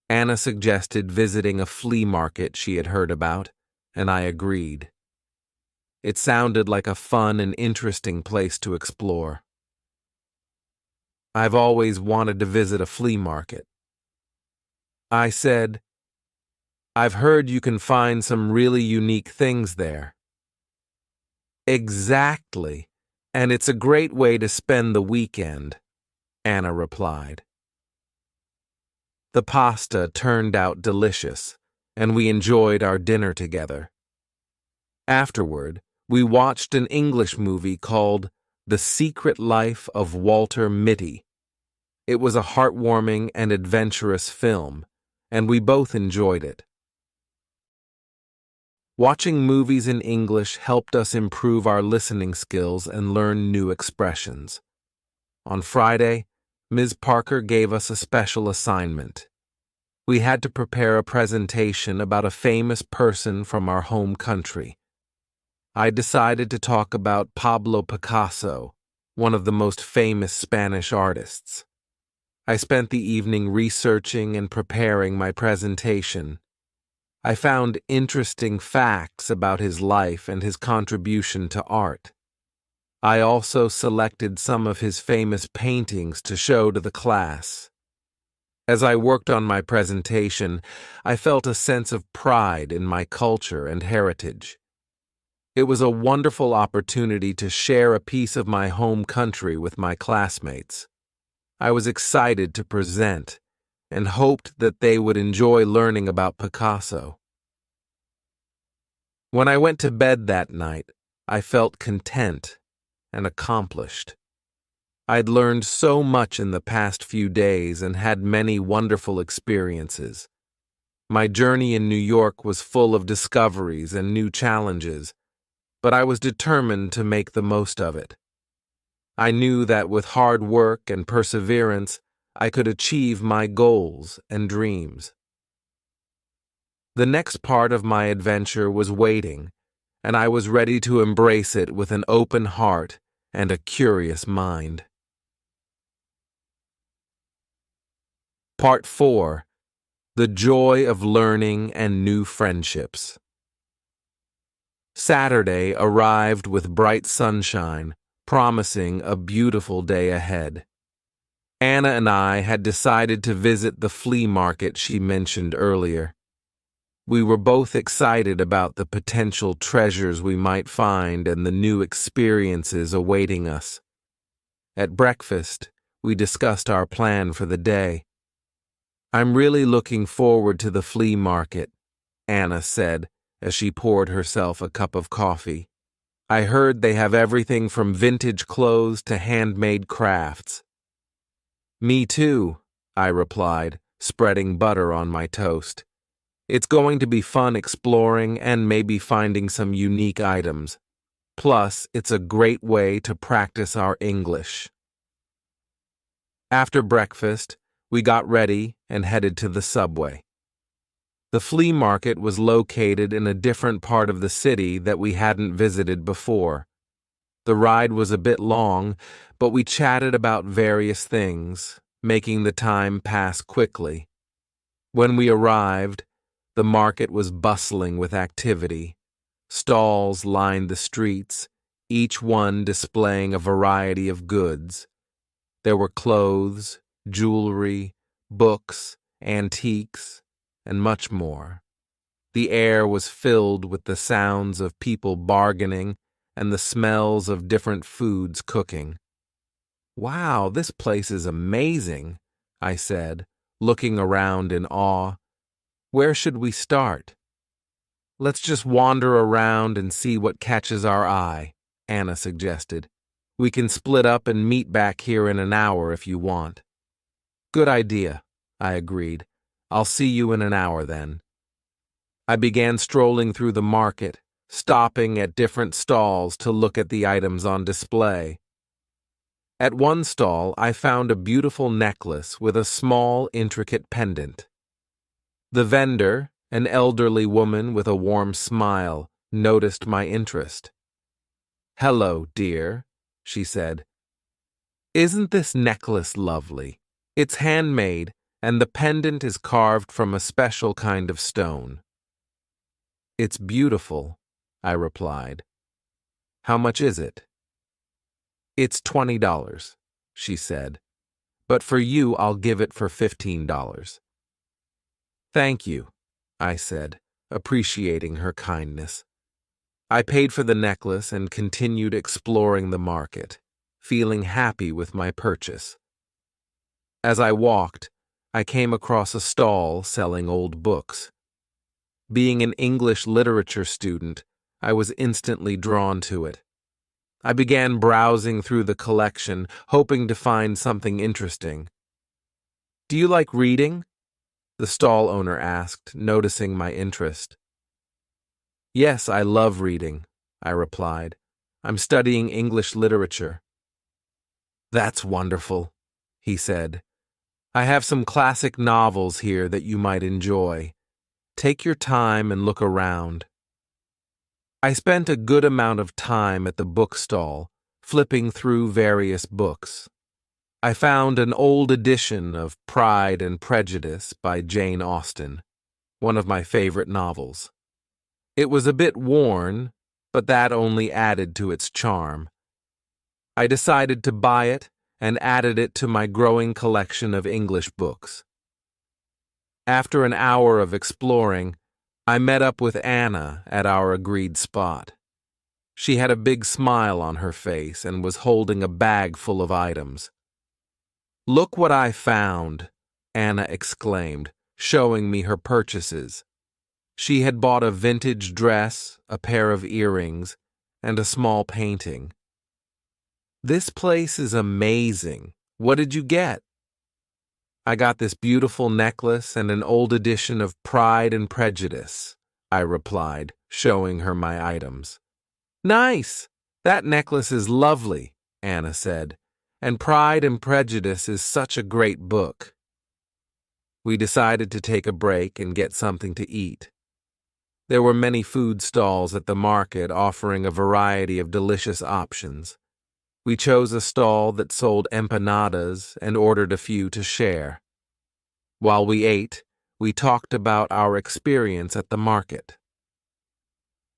Anna suggested visiting a flea market she had heard about, and I agreed. It sounded like a fun and interesting place to explore. I've always wanted to visit a flea market. I said, I've heard you can find some really unique things there. Exactly, and it's a great way to spend the weekend, Anna replied. The pasta turned out delicious, and we enjoyed our dinner together. Afterward, we watched an English movie called The Secret Life of Walter Mitty. It was a heartwarming and adventurous film, and we both enjoyed it. Watching movies in English helped us improve our listening skills and learn new expressions. On Friday, Ms. Parker gave us a special assignment. We had to prepare a presentation about a famous person from our home country. I decided to talk about Pablo Picasso, one of the most famous Spanish artists. I spent the evening researching and preparing my presentation. I found interesting facts about his life and his contribution to art. I also selected some of his famous paintings to show to the class. As I worked on my presentation, I felt a sense of pride in my culture and heritage. It was a wonderful opportunity to share a piece of my home country with my classmates. I was excited to present and hoped that they would enjoy learning about Picasso. When I went to bed that night, I felt content and accomplished. I'd learned so much in the past few days and had many wonderful experiences. My journey in New York was full of discoveries and new challenges, but I was determined to make the most of it. I knew that with hard work and perseverance, I could achieve my goals and dreams. The next part of my adventure was waiting, and I was ready to embrace it with an open heart and a curious mind. Part 4. The Joy of Learning and New Friendships. Saturday arrived with bright sunshine, promising a beautiful day ahead. Anna and I had decided to visit the flea market she mentioned earlier. We were both excited about the potential treasures we might find and the new experiences awaiting us. At breakfast, we discussed our plan for the day. "I'm really looking forward to the flea market," Anna said as she poured herself a cup of coffee. "I heard they have everything from vintage clothes to handmade crafts." "Me too," I replied, spreading butter on my toast. "It's going to be fun exploring and maybe finding some unique items. Plus, it's a great way to practice our English." After breakfast, we got ready and headed to the subway. The flea market was located in a different part of the city that we hadn't visited before. The ride was a bit long, but we chatted about various things, making the time pass quickly. When we arrived, the market was bustling with activity. Stalls lined the streets, each one displaying a variety of goods. There were clothes, jewelry, books, antiques, and much more. The air was filled with the sounds of people bargaining and the smells of different foods cooking. "Wow, this place is amazing," I said, looking around in awe. "Where should we start?" "Let's just wander around and see what catches our eye," Anna suggested. "We can split up and meet back here in an hour if you want." "Good idea," I agreed. "I'll see you in an hour then." I began strolling through the market, stopping at different stalls to look at the items on display. At one stall, I found a beautiful necklace with a small, intricate pendant. The vendor, an elderly woman with a warm smile, noticed my interest. "Hello, dear," she said. "Isn't this necklace lovely? It's handmade, and the pendant is carved from a special kind of stone." "It's beautiful," I replied. "How much is it?" "It's $20, she said. but for you I'll give it for $15. Thank you, I said, appreciating her kindness. I paid for the necklace and continued exploring the market, feeling happy with my purchase. As I walked, I came across a stall selling old books. Being an English literature student, I was instantly drawn to it. I began browsing through the collection, hoping to find something interesting. "Do you like reading?" the stall owner asked, noticing my interest. "Yes, I love reading," I replied. "I'm studying English literature." "That's wonderful," he said. "I have some classic novels here that you might enjoy. Take your time and look around." I spent a good amount of time at the bookstall, flipping through various books. I found an old edition of Pride and Prejudice by Jane Austen, one of my favorite novels. It was a bit worn, but that only added to its charm. I decided to buy it and added it to my growing collection of English books. After an hour of exploring, I met up with Anna at our agreed spot. She had a big smile on her face and was holding a bag full of items. "Look what I found," Anna exclaimed, showing me her purchases. She had bought a vintage dress, a pair of earrings, and a small painting. "This place is amazing. What did you get?" "I got this beautiful necklace and an old edition of Pride and Prejudice," I replied, showing her my items. "Nice! That necklace is lovely," Anna said, "and Pride and Prejudice is such a great book." We decided to take a break and get something to eat. There were many food stalls at the market offering a variety of delicious options. We chose a stall that sold empanadas and ordered a few to share. While we ate, we talked about our experience at the market.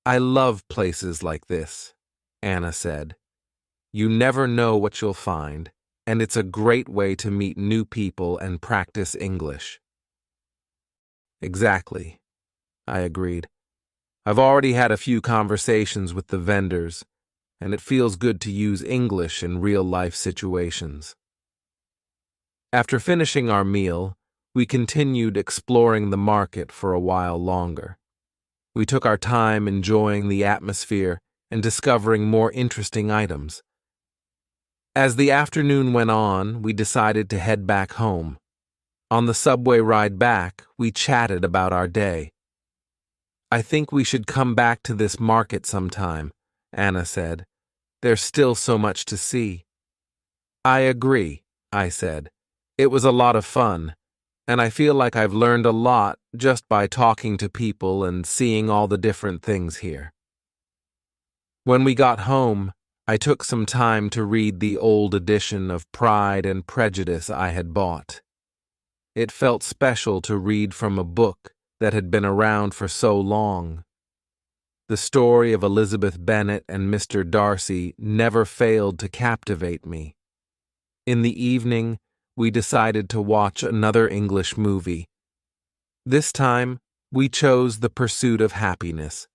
"I love places like this," Anna said. "You never know what you'll find, and it's a great way to meet new people and practice English." "Exactly," I agreed. "I've already had a few conversations with the vendors, and it feels good to use English in real-life situations." After finishing our meal, we continued exploring the market for a while longer. We took our time enjoying the atmosphere and discovering more interesting items. As the afternoon went on, we decided to head back home. On the subway ride back, we chatted about our day. "I think we should come back to this market sometime," Anna said. "There's still so much to see." "I agree," I said. "It was a lot of fun, and I feel like I've learned a lot just by talking to people and seeing all the different things here." When we got home, I took some time to read the old edition of Pride and Prejudice I had bought. It felt special to read from a book that had been around for so long. The story of Elizabeth Bennet and Mr. Darcy never failed to captivate me. In the evening, we decided to watch another English movie. This time, we chose The Pursuit of Happiness.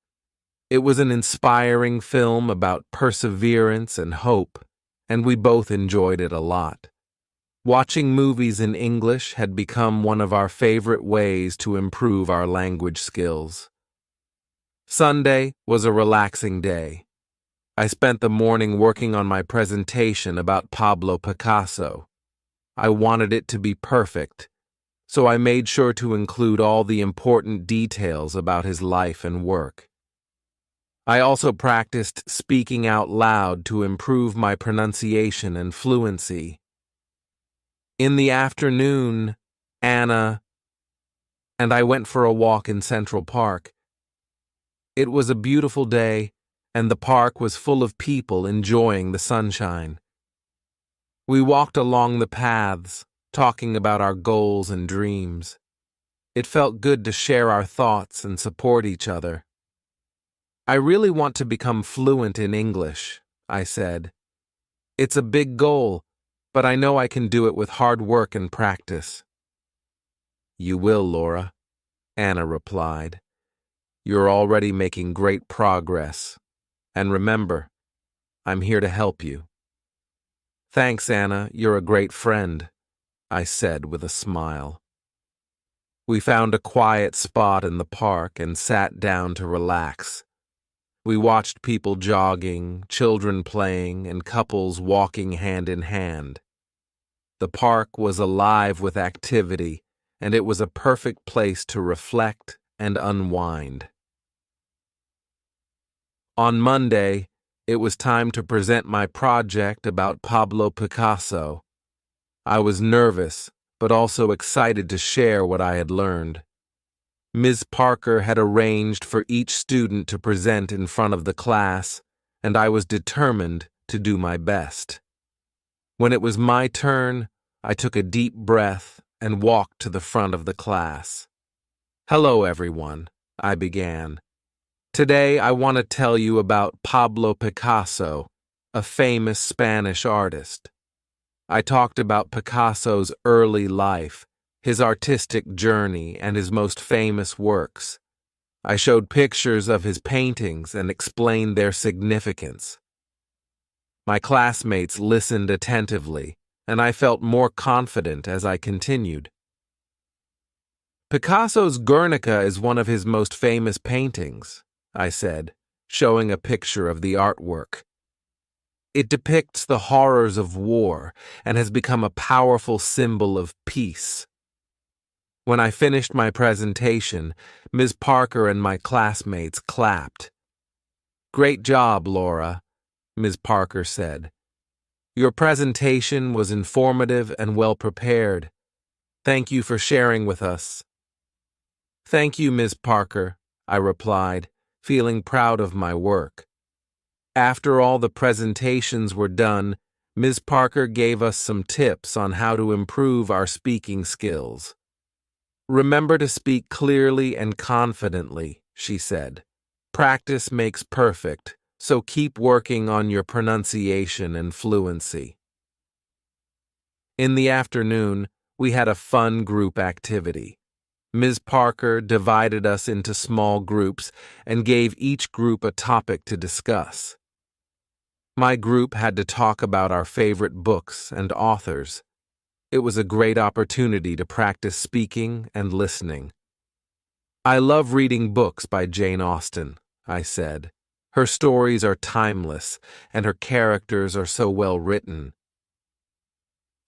It was an inspiring film about perseverance and hope, and we both enjoyed it a lot. Watching movies in English had become one of our favorite ways to improve our language skills. Sunday was a relaxing day. I spent the morning working on my presentation about Pablo Picasso. I wanted it to be perfect, so I made sure to include all the important details about his life and work. I also practiced speaking out loud to improve my pronunciation and fluency. In the afternoon, Anna and I went for a walk in Central Park. It was a beautiful day, and the park was full of people enjoying the sunshine. We walked along the paths, talking about our goals and dreams. It felt good to share our thoughts and support each other. "I really want to become fluent in English," I said. "It's a big goal, but I know I can do it with hard work and practice. You will, Laura, Anna replied. You're already making great progress. And remember, I'm here to help you. Thanks, Anna. You're a great friend, I said with a smile. We found a quiet spot in the park and sat down to relax. We watched people jogging, children playing, and couples walking hand in hand. The park was alive with activity, and it was a perfect place to reflect and unwind. On Monday, it was time to present my project about Pablo Picasso. I was nervous, but also excited to share what I had learned. Ms. Parker had arranged for each student to present in front of the class, and I was determined to do my best. When it was my turn, I took a deep breath and walked to the front of the class. Hello, everyone, I began. Today, I want to tell you about Pablo Picasso, a famous Spanish artist. I talked about Picasso's early life, his artistic journey, and his most famous works. I showed pictures of his paintings and explained their significance. My classmates listened attentively, and I felt more confident as I continued. Picasso's Guernica is one of his most famous paintings, I said, showing a picture of the artwork. It depicts the horrors of war and has become a powerful symbol of peace. When I finished my presentation, Ms. Parker and my classmates clapped. Great job, Laura, Ms. Parker said. Your presentation was informative and well prepared. Thank you for sharing with us. Thank you, Ms. Parker, I replied, feeling proud of my work. After all the presentations were done, Ms. Parker gave us some tips on how to improve our speaking skills. Remember to speak clearly and confidently, she said. Practice makes perfect, so keep working on your pronunciation and fluency. In the afternoon, we had a fun group activity. Ms. Parker divided us into small groups and gave each group a topic to discuss. My group had to talk about our favorite books and authors. It was a great opportunity to practice speaking and listening. I love reading books by Jane Austen, I said. Her stories are timeless, and her characters are so well written.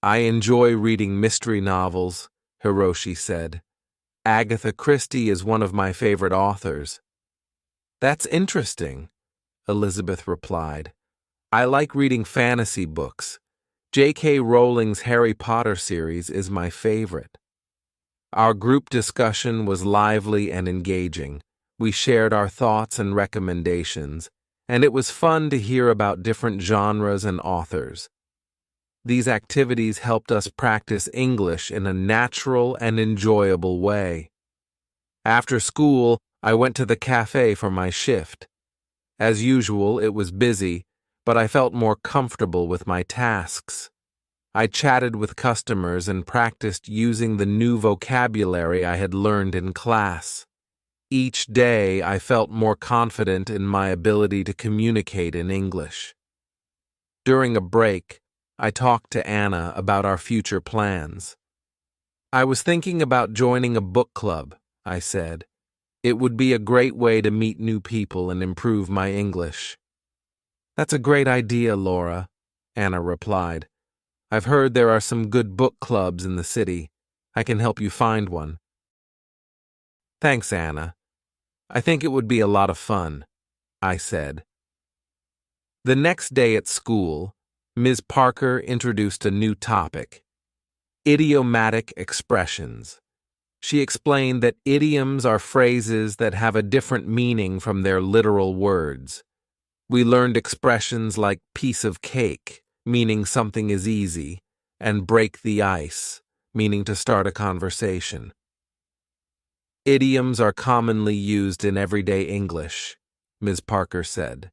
I enjoy reading mystery novels, Hiroshi said. Agatha Christie is one of my favorite authors. That's interesting, Elizabeth replied. I like reading fantasy books. J.K. Rowling's Harry Potter series is my favorite. Our group discussion was lively and engaging. We shared our thoughts and recommendations, and it was fun to hear about different genres and authors. These activities helped us practice English in a natural and enjoyable way. After school, I went to the cafe for my shift. As usual, it was busy, but I felt more comfortable with my tasks. I chatted with customers and practiced using the new vocabulary I had learned in class. Each day, I felt more confident in my ability to communicate in English. During a break, I talked to Anna about our future plans. I was thinking about joining a book club, I said. It would be a great way to meet new people and improve my English. That's a great idea, Laura, Anna replied. I've heard there are some good book clubs in the city. I can help you find one. Thanks, Anna. I think it would be a lot of fun, I said. The next day at school, Ms. Parker introduced a new topic, idiomatic expressions. She explained that idioms are phrases that have a different meaning from their literal words. We learned expressions like piece of cake, meaning something is easy, and break the ice, meaning to start a conversation. Idioms are commonly used in everyday English, Ms. Parker said.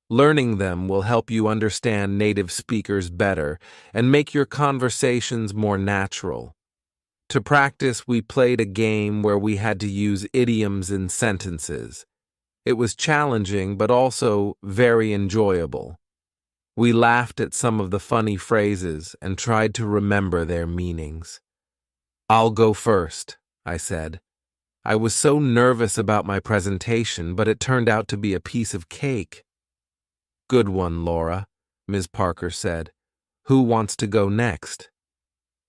Learning them will help you understand native speakers better and make your conversations more natural. To practice, we played a game where we had to use idioms in sentences. It was challenging, but also very enjoyable. We laughed at some of the funny phrases and tried to remember their meanings. "I'll go first," I said. I was so nervous about my presentation, but it turned out to be a piece of cake. "Good one, Laura," Ms. Parker said. "Who wants to go next?"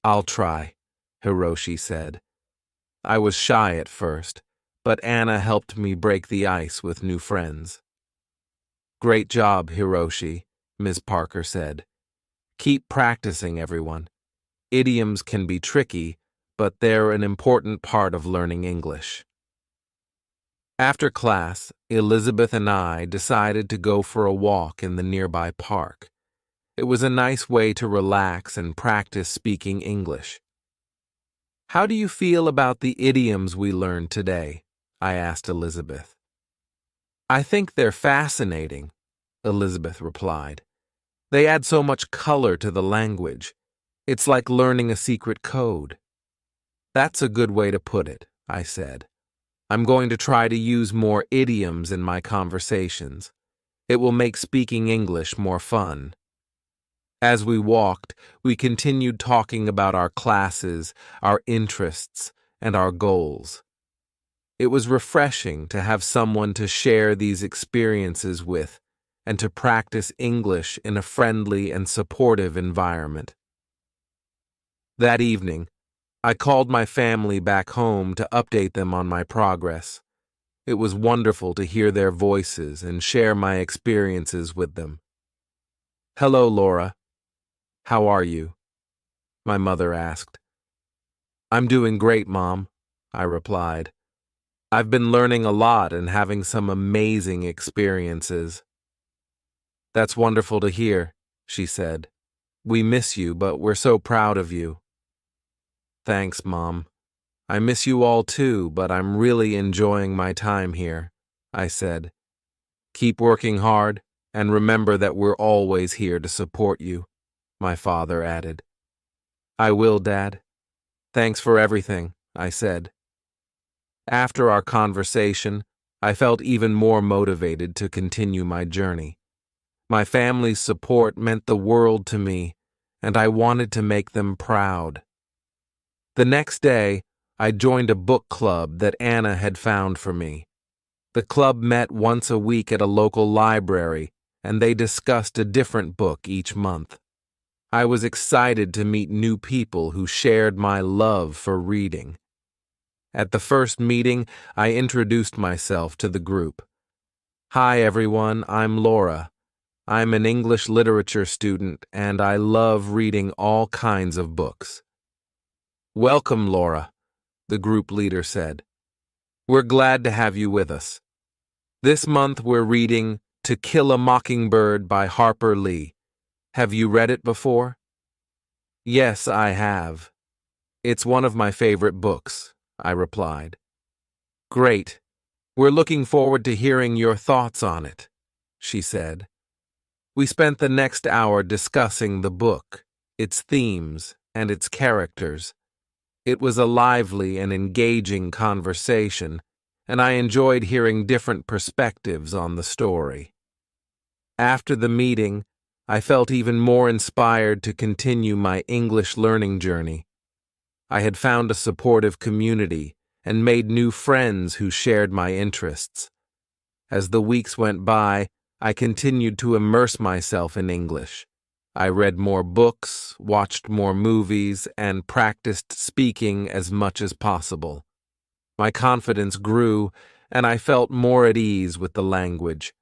"I'll try," Hiroshi said. I was shy at first, but Anna helped me break the ice with new friends. "Great job, Hiroshi," Ms. Parker said. "Keep practicing, everyone. Idioms can be tricky, but they're an important part of learning English." After class, Elizabeth and I decided to go for a walk in the nearby park. It was a nice way to relax and practice speaking English. "How do you feel about the idioms we learned today?" I asked Elizabeth. "I think they're fascinating," Elizabeth replied. "They add so much color to the language. It's like learning a secret code." "That's a good way to put it," I said. "I'm going to try to use more idioms in my conversations. It will make speaking English more fun." As we walked, we continued talking about our classes, our interests, and our goals. It was refreshing to have someone to share these experiences with and to practice English in a friendly and supportive environment. That evening, I called my family back home to update them on my progress. It was wonderful to hear their voices and share my experiences with them. "Hello, Laura. How are you?" my mother asked. "I'm doing great, Mom," I replied. "I've been learning a lot and having some amazing experiences." "That's wonderful to hear," she said. "We miss you, but we're so proud of you." "Thanks, Mom. I miss you all too, but I'm really enjoying my time here," I said. "Keep working hard, and remember that we're always here to support you," my father added. "I will, Dad. Thanks for everything," I said. After our conversation, I felt even more motivated to continue my journey. My family's support meant the world to me, and I wanted to make them proud. The next day, I joined a book club that Anna had found for me. The club met once a week at a local library, and they discussed a different book each month. I was excited to meet new people who shared my love for reading. At the first meeting, I introduced myself to the group. "Hi, everyone, I'm Laura. I'm an English literature student, and I love reading all kinds of books." "Welcome, Laura," the group leader said. "We're glad to have you with us. This month we're reading To Kill a Mockingbird by Harper Lee. Have you read it before?" "Yes, I have. It's one of my favorite books," I replied. "Great. We're looking forward to hearing your thoughts on it," she said. We spent the next hour discussing the book, its themes, and its characters. It was a lively and engaging conversation, and I enjoyed hearing different perspectives on the story. After the meeting, I felt even more inspired to continue my English learning journey. I had found a supportive community and made new friends who shared my interests. As the weeks went by, I continued to immerse myself in English. I read more books, watched more movies, and practiced speaking as much as possible. My confidence grew, and I felt more at ease with the language.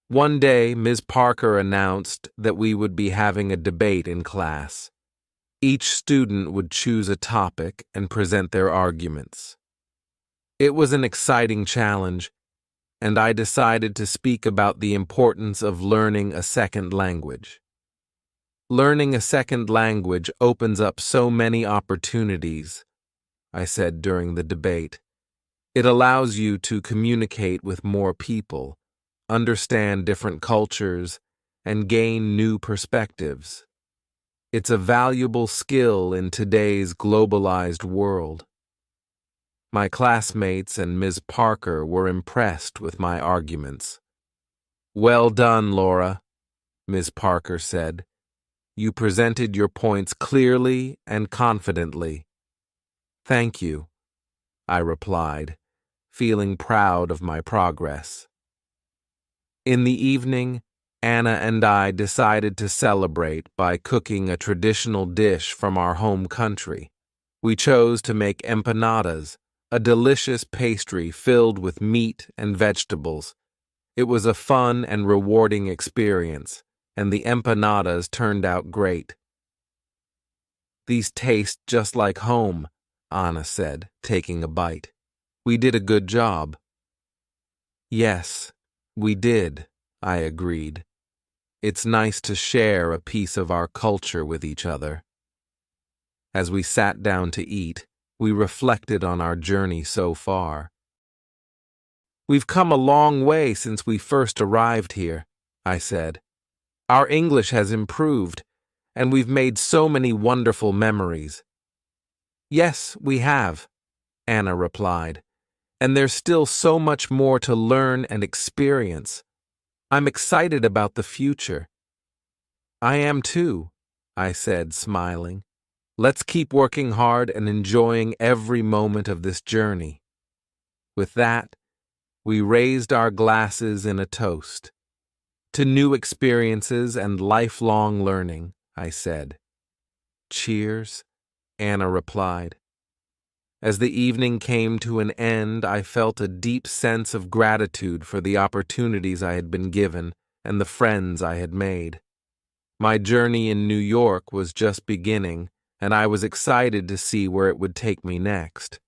One day, Ms. Parker announced that we would be having a debate in class. Each student would choose a topic and present their arguments. It was an exciting challenge, and I decided to speak about the importance of learning a second language. "Learning a second language opens up so many opportunities," I said during the debate. "It allows you to communicate with more people, understand different cultures, and gain new perspectives. It's a valuable skill in today's globalized world. My classmates and Ms. Parker were impressed with my arguments. "Well done, Laura," Ms. Parker said. "You presented your points clearly and confidently." "Thank you," I replied, feeling proud of my progress. In the evening, Anna and I decided to celebrate by cooking a traditional dish from our home country. We chose to make empanadas, a delicious pastry filled with meat and vegetables. It was a fun and rewarding experience, and the empanadas turned out great. "These taste just like home," Anna said, taking a bite. "We did a good job." "Yes, we did," I agreed. "It's nice to share a piece of our culture with each other." As we sat down to eat, we reflected on our journey so far. "We've come a long way since we first arrived here," I said. "Our English has improved, and we've made so many wonderful memories." "Yes, we have," Anna replied, "and there's still so much more to learn and experience. I'm excited about the future." "I am too," I said, smiling. "Let's keep working hard and enjoying every moment of this journey." With that, we raised our glasses in a toast. "To new experiences and lifelong learning," I said. "Cheers," Anna replied. As the evening came to an end, I felt a deep sense of gratitude for the opportunities I had been given and the friends I had made. My journey in New York was just beginning, and I was excited to see where it would take me next.